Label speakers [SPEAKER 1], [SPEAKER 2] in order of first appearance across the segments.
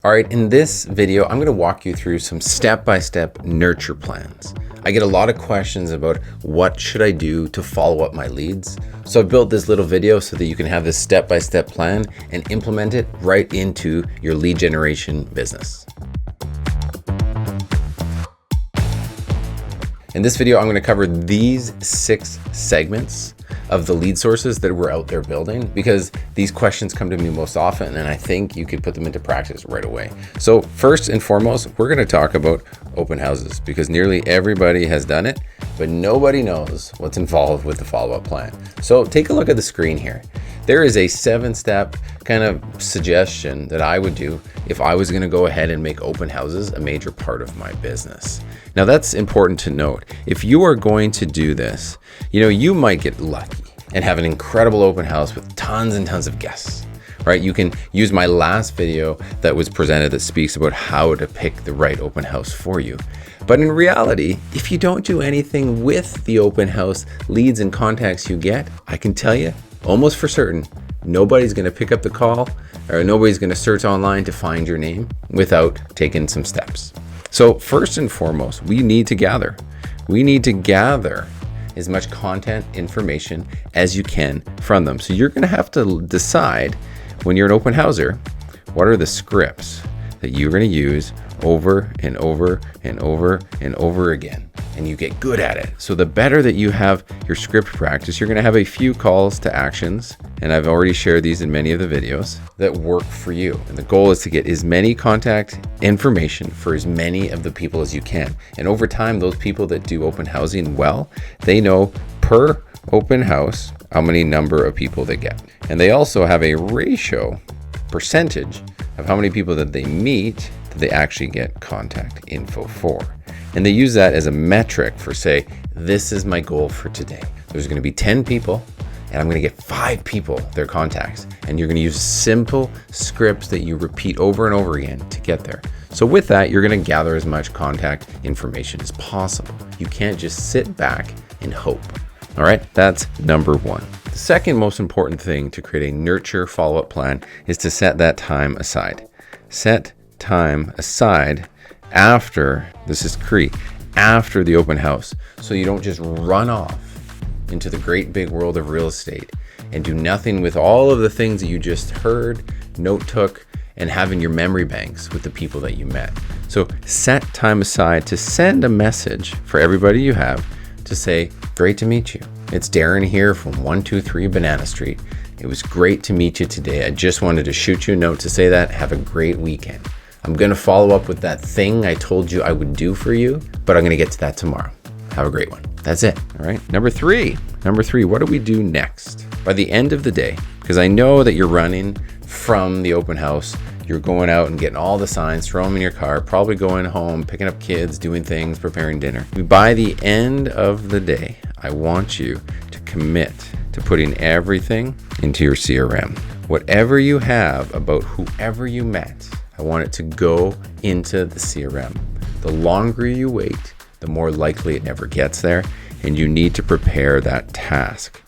[SPEAKER 1] All right, in this video, I'm gonna walk you through some step-by-step nurture plans. I get a lot of questions about what should I do to follow up my leads. So I've built this little video so that you can have this step-by-step plan and implement it right into your lead generation business. In this video, I'm gonna cover these 6 segments of the lead sources that we're out there building, because these questions come to me most often and I think you could put them into practice right away. So first and foremost, we're going to talk about open houses, because nearly everybody has done it, but nobody knows what's involved with the follow-up plan. So take a look at the screen here. There is a 7-step kind of suggestion that I would do if I was going to go ahead and make open houses a major part of my business. Now that's important to note. If you are going to do this, you might get lucky and have an incredible open house with tons and tons of guests, right? You can use my last video that was presented that speaks about how to pick the right open house for you. But in reality, if you don't do anything with the open house leads and contacts you get, I can tell you almost for certain, nobody's going to pick up the call or nobody's going to search online to find your name without taking some steps. So first and foremost, we need to gather. We need to gather as much content information as you can from them. So you're going to have to decide, when you're an open houser, what are the scripts that you're going to use over and over and over and over again, and you get good at it. So the better that you have your script practice, you're going to have a few calls to actions, and I've already shared these in many of the videos, that work for you. And the goal is to get as many contact information for as many of the people as you can. And over time, those people that do open housing well, they know per open house how many number of people they get. And they also have a ratio percentage of how many people that they meet that they actually get contact info for. And they use that as a metric for, say, this is my goal for today. There's going to be 10 people and I'm going to get 5 people their contacts. And you're going to use simple scripts that you repeat over and over again to get there. So with that, you're going to gather as much contact information as possible. You can't just sit back and hope. All right, that's number 1. The second most important thing to create a nurture follow-up plan is to set that time aside. Set time aside after, this is key, after the open house. So you don't just run off into the great big world of real estate and do nothing with all of the things that you just heard, note took, and have in your memory banks with the people that you met. So set time aside to send a message for everybody you have to say, great to meet you. It's Darren here from 123 Banana Street. It was great to meet you today. I just wanted to shoot you a note to say that. Have a great weekend. I'm going to follow up with that thing I told you I would do for you, but I'm going to get to that tomorrow. Have a great one. That's it. All right. Number three, what do we do next? By the end of the day, because I know that you're running from the open house, you're going out and getting all the signs, throwing them in your car, probably going home, picking up kids, doing things, preparing dinner. By the end of the day, I want you to commit to putting everything into your CRM. Whatever you have about whoever you met, I want it to go into the CRM. The longer you wait, the more likely it never gets there, and you need to prepare that task.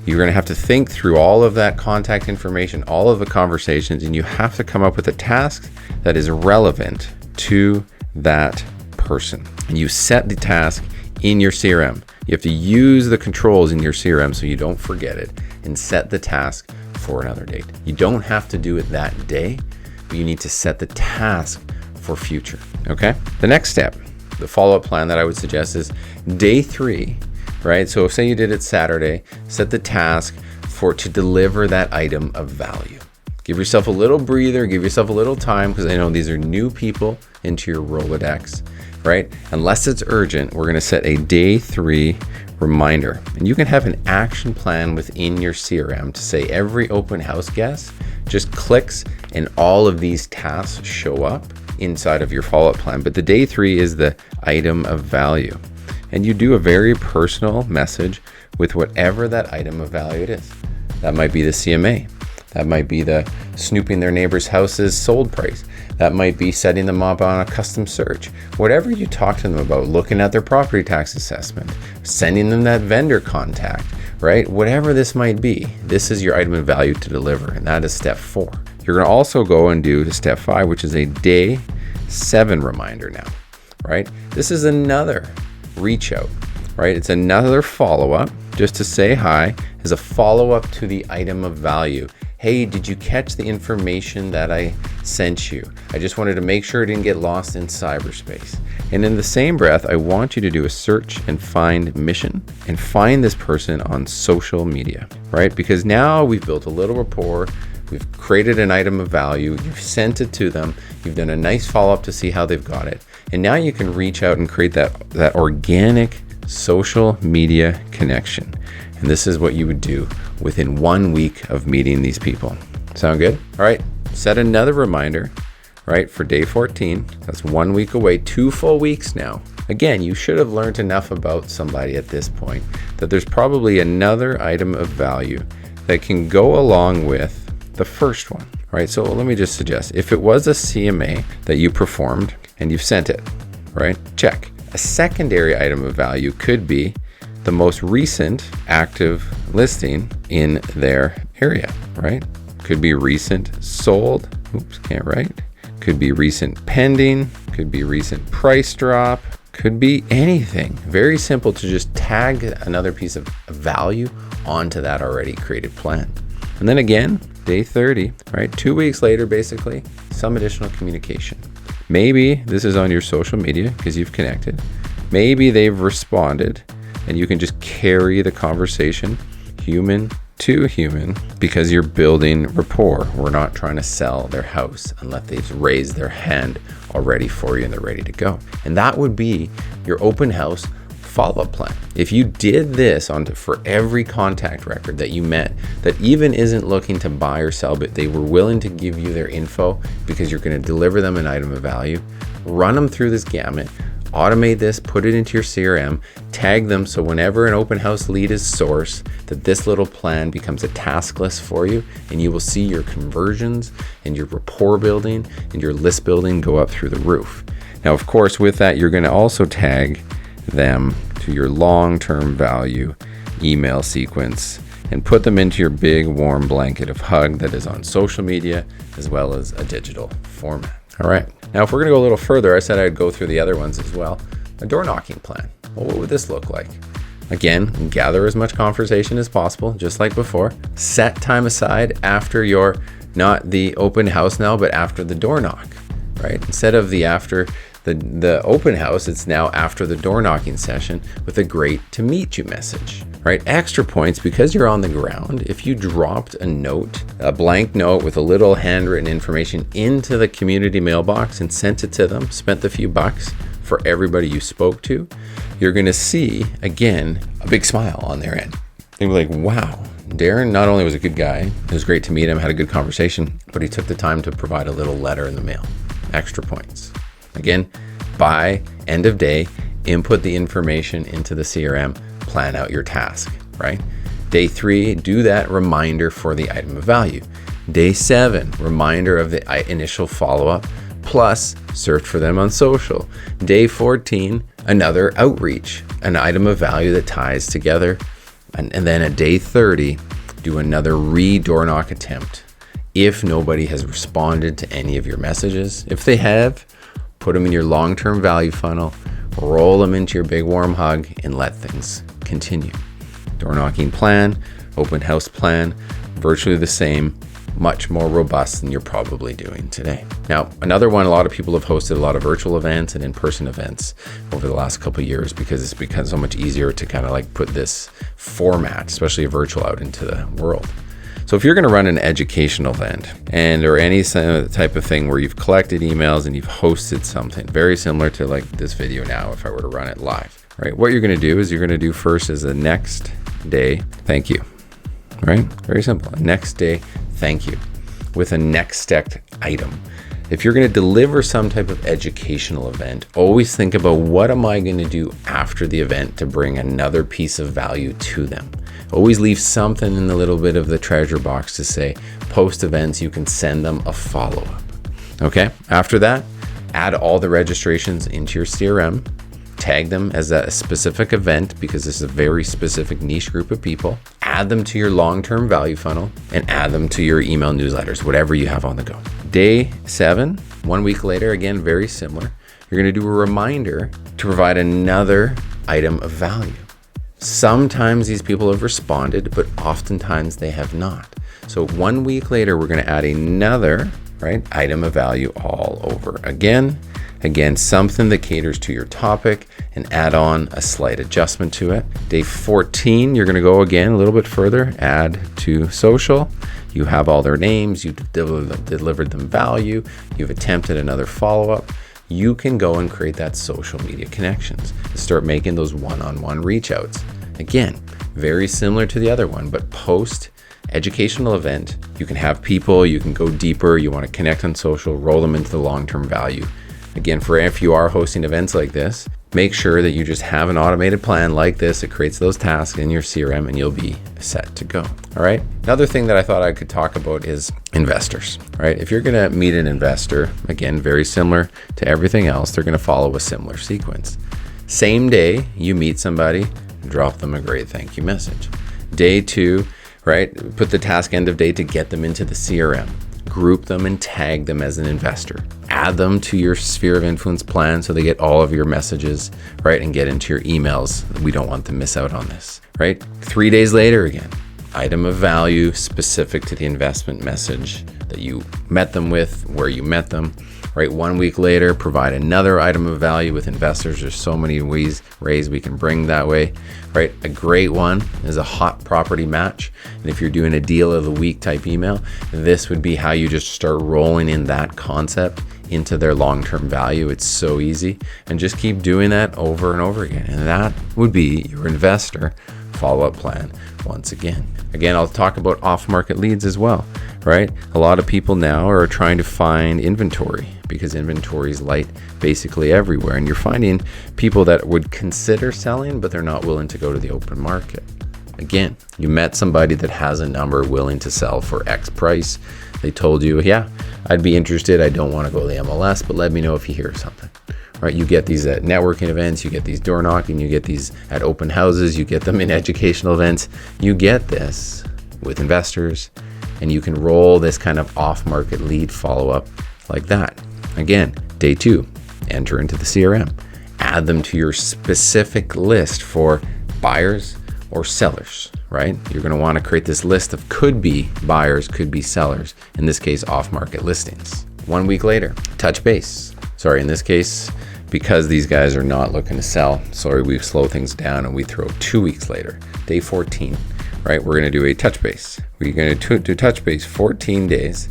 [SPEAKER 1] You're going to have to think through all of that contact information, all of the conversations, and you have to come up with a task that is relevant to that person. And you set the task in your CRM. You have to use the controls in your CRM so you don't forget it, and set the task for another date. You don't have to do it that day, but you need to set the task for future. Okay? The next step, the follow-up plan that I would suggest is day 3, right? So say you did it Saturday, set the task to deliver that item of value. Give yourself a little breather, give yourself a little time, because I know these are new people into your Rolodex, right? Unless it's urgent, we're going to set a day 3 reminder. And you can have an action plan within your CRM to say every open house guest just clicks and all of these tasks show up inside of your follow-up plan. But the day 3 is the item of value. And you do a very personal message with whatever that item of value it is. That might be the CMA. That might be the snooping their neighbor's house's sold price. That might be setting them up on a custom search. Whatever you talk to them about, looking at their property tax assessment, sending them that vendor contact, right? Whatever this might be, this is your item of value to deliver, and that is step 4. You're going to also go and do step 5, which is a day 7 reminder now, right? This is another reach out, right? It's another follow-up just to say hi as a follow-up to the item of value. Hey, did you catch the information that I sent you? I just wanted to make sure it didn't get lost in cyberspace. And in the same breath, I want you to do a search and find mission and find this person on social media, right? Because now we've built a little rapport. We've created an item of value. You've sent it to them. You've done a nice follow-up to see how they've got it. And now you can reach out and create that organic social media connection. And this is what you would do within 1 week of meeting these people. Sound good? All right, set another reminder, right, for day 14. That's 1 week away, 2 full weeks now. Again, you should have learned enough about somebody at this point that there's probably another item of value that can go along with the first one, right? So let me just suggest, if it was a CMA that you performed and you've sent it, right, check. A secondary item of value could be the most recent active listing in their area, right? Could be recent sold, can't write. Could be recent pending, could be recent price drop, could be anything. Very simple to just tag another piece of value onto that already created plan. And then again, day 30, right? 2 weeks later, basically, some additional communication. Maybe this is on your social media because you've connected. Maybe they've responded and you can just carry the conversation human to human because you're building rapport. We're not trying to sell their house unless they've raised their hand already for you and they're ready to go. And that would be your open house follow-up plan. If you did this for every contact record that you met that even isn't looking to buy or sell, but they were willing to give you their info because you're going to deliver them an item of value, run them through this gamut, automate this, put it into your CRM, tag them so whenever an open house lead is sourced, that this little plan becomes a task list for you, and you will see your conversions and your rapport building and your list building go up through the roof. Now, of course, with that, you're going to also tag them to your long-term value email sequence and put them into your big warm blanket of hug that is on social media as well as a digital format. All right. Now, if we're going to go a little further, I said I'd go through the other ones as well. A door knocking plan. Well, what would this look like? Again, gather as much conversation as possible, just like before. Set time aside after your, not the open house now, but after the door knock, right? Instead of after the open house, it's now after the door knocking session with a great to meet you message, right? Extra points because you're on the ground. If you dropped a note, a blank note with a little handwritten information into the community mailbox and sent it to them, spent the few bucks for everybody you spoke to, you're going to see, again, a big smile on their end. They'll be like, wow, Darren not only was a good guy, it was great to meet him, had a good conversation, but he took the time to provide a little letter in the mail. Extra points. Again, by end of day, input the information into the CRM, plan out your task, right? Day 3, do that reminder for the item of value. Day 7, reminder of the initial follow-up, plus search for them on social. Day 14, another outreach, an item of value that ties together. And then at day 30, do another door knock attempt. If nobody has responded to any of your messages, if they have, put them in your long-term value funnel, roll them into your big warm hug, and let things continue. Door knocking plan, open house plan, virtually the same, much more robust than you're probably doing today. Now, another one, a lot of people have hosted a lot of virtual events and in-person events over the last couple of years because it's become so much easier to kind of like put this format, especially a virtual, out into the world. So if you're going to run an educational event or any type of thing where you've collected emails and you've hosted something very similar to like this video now, if I were to run it live, right? What you're going to do is you're going to do first is the next day, thank you, right? Very simple. Next day, thank you with a next step item. If you're going to deliver some type of educational event, always think about what am I going to do after the event to bring another piece of value to them. Always leave something in the little bit of the treasure box to say, post events, you can send them a follow-up. Okay, after that, add all the registrations into your CRM, tag them as a specific event because this is a very specific niche group of people. Add add them to your long-term value funnel, and add them to your email newsletters, whatever you have on the go. Day 7, 1 week later, again, very similar. You're going to do a reminder to provide another item of value. Sometimes these people have responded, but oftentimes they have not. So 1 week later, we're going to add another item of value all over again. Again, something that caters to your topic, and add on a slight adjustment to it. Day 14, you're going to go again a little bit further, add to social. You have all their names, you've delivered them value, you've attempted another follow-up. You can go and create that social media connections and start making those one-on-one reach outs. Again, very similar to the other one, but post educational event, you can have people, you can go deeper, you want to connect on social, roll them into the long-term value. Again, for if you are hosting events like this, make sure that you just have an automated plan like this. It creates those tasks in your CRM and you'll be set to go. All right. Another thing that I thought I could talk about is investors, right? If you're going to meet an investor, again, very similar to everything else, they're going to follow a similar sequence. Same day you meet somebody, drop them a great thank you message. Day 2, put the task end of day to get them into the CRM. Group them and tag them as an investor. Add them to your sphere of influence plan so they get all of your messages, and get into your emails. We don't want them to miss out on this, 3 days later again, item of value specific to the investment message that you met them with, where you met them. 1 week later, provide another item of value with investors. There's so many ways we can bring that way, A great one is a hot property match. And if you're doing a deal of the week type email, this would be how you just start rolling in that concept into their long-term value. It's so easy, and just keep doing that over and over again. And that would be your investor follow-up plan once again. Again, I'll talk about off-market leads as well, A lot of people now are trying to find inventory because inventory is light basically everywhere. And you're finding people that would consider selling, but they're not willing to go to the open market. Again, you met somebody that has a number willing to sell for X price. They told you, yeah, I'd be interested. I don't want to go to the MLS, but let me know if you hear something. You get these at networking events, you get these door knocking, you get these at open houses, you get them in educational events. You get this with investors, and you can roll this kind of off-market lead follow-up like that. Again, day 2, enter into the CRM. Add them to your specific list for buyers or sellers, You're going to want to create this list of could be buyers, could be sellers, in this case, off-market listings. 1 week later, touch base. In this case, because these guys are not looking to sell, we slow things down and we throw 2 weeks later, day 14, we're going to do a touch base. We're going to do touch base 14 days,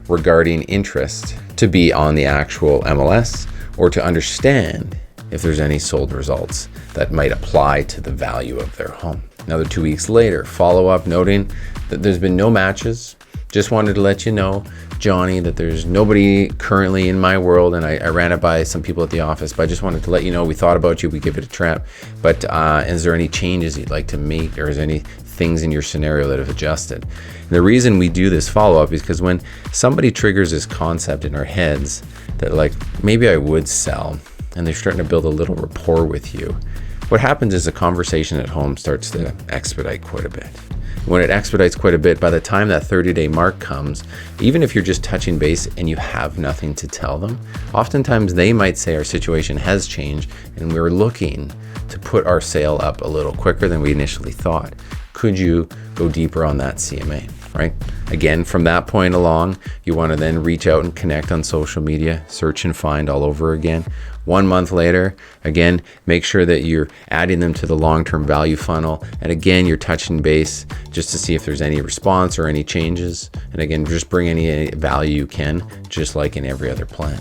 [SPEAKER 1] regarding interest to be on the actual MLS or to understand if there's any sold results that might apply to the value of their home. Another 2 weeks later, follow up noting that there's been no matches. Just wanted to let you know, Johnny, that there's nobody currently in my world, and I ran it by some people at the office, but I just wanted to let you know we thought about you, we give it a try. But is there any changes you'd like to make, or is there any things in your scenario that have adjusted? And the reason we do this follow-up is because when somebody triggers this concept in our heads that maybe I would sell, and they're starting to build a little rapport with you, what happens is the conversation at home starts to expedite quite a bit. When it expedites quite a bit, by the time that 30-day mark comes, even if you're just touching base and you have nothing to tell them, oftentimes they might say our situation has changed and we're looking to put our sale up a little quicker than we initially thought. Could you go deeper on that CMA, Again, from that point along, you want to then reach out and connect on social media, search and find all over again. 1 month later, again, make sure that you're adding them to the long-term value funnel. And again, you're touching base just to see if there's any response or any changes. And again, just bring any value you can, just like in every other plan.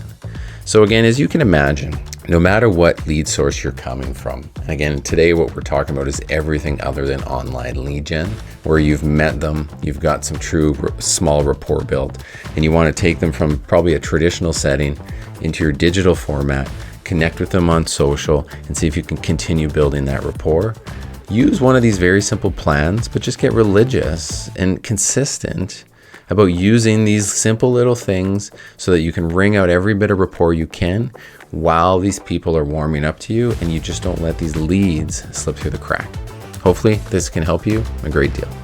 [SPEAKER 1] So again, as you can imagine, no matter what lead source you're coming from, again, today what we're talking about is everything other than online lead gen, where you've met them, you've got some true small rapport built, and you want to take them from probably a traditional setting into your digital format, connect with them on social, and see if you can continue building that rapport. Use one of these very simple plans, but just get religious and consistent about using these simple little things so that you can wring out every bit of rapport you can while these people are warming up to you, and you just don't let these leads slip through the crack. Hopefully this can help you a great deal.